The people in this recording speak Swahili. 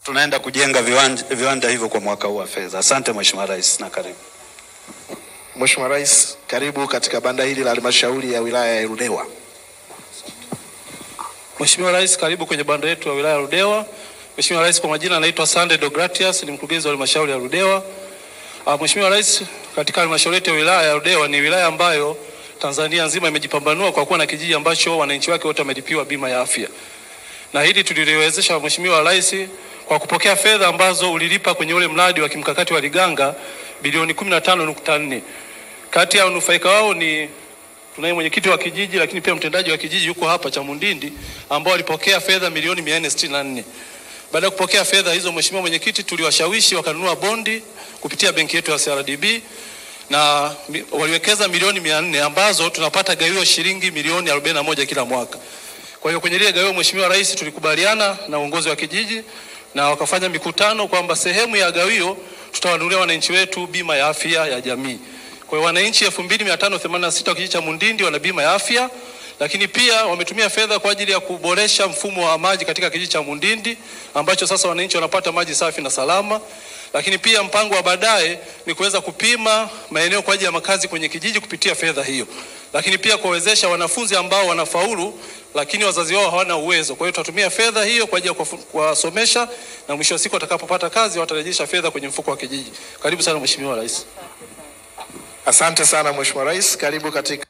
tunaenda kujenga viwanda hivyo kwa mwaka huu wa fedha. Asante Mheshimiwa Rais na karibu. Mheshimiwa Rais, karibu katika banda hili la halmashauri ya wilaya ya Ludewa. Mheshimiwa Rais, karibu kwenye banda yetu ya wilaya ya Ludewa. Mheshimiwa Rais, kwa majina naitwa Sande Dogratius, ni mkurugenzi wa halmashauri ya Ludewa. Mheshimiwa Rais, katika halmashauri yetu ya wilaya ya Ludewa ni wilaya ambayo Tanzania nzima imejipambanua kwa kuwa na kijiji ambacho wananchi wake wote wamelipiwa bima ya afya. Na hili tuliliwezesha Mheshimiwa Rais kwa kupokea fedha ambazo ulilipa kwenye ule mradi wa kimkakati wa Liganga bilioni 15.4. Kati ya wanufaika wao ni tunaye mwenyekiti wa kijiji, lakini pia mtendaji wa kijiji yuko hapa cha Mundindi, ambao walipokea fedha milioni 464. Baada ya kupokea fedha hizo, Mheshimiwa Mwenyekiti, tuliwashawishi wakanunua bondi kupitia benki yetu ya CRDB na waliwekeza milioni 400 ambazo tunapata gawio shilingi milioni 41 kila mwaka. Kwa hiyo kwenye ile gawio, Mheshimiwa Rais, tulikubaliana na uongozi wa kijiji na wakafanya mikutano kwamba sehemu ya gawio tutawanunulia wananchi wetu bima ya afya ya jamii. Kwa hiyo wananchi 2586 wa kijiji cha Mundindi wana bima ya afya, lakini pia wametumia fedha kwa ajili ya kuboresha mfumo wa maji katika kijiji cha Mundindi, ambacho sasa wananchi wanapata maji safi na salama. Lakini pia mpango wa baadaye ni kuweza kupima maeneo kwa ajili ya makazi kwenye kijiji kupitia fedha hiyo. Lakini pia kuwezesha wanafunzi ambao wanafaulu lakini wazazi wao hawana uwezo. Kwa hiyo tutatumia fedha hiyo kwa ajili ya kuwasomesha, na mwisho wa siku watakapopata kazi watarejesha fedha kwenye mfuko wa kijiji. Karibu sana Mheshimiwa Rais. Asante sana Mheshimiwa Rais, karibu katika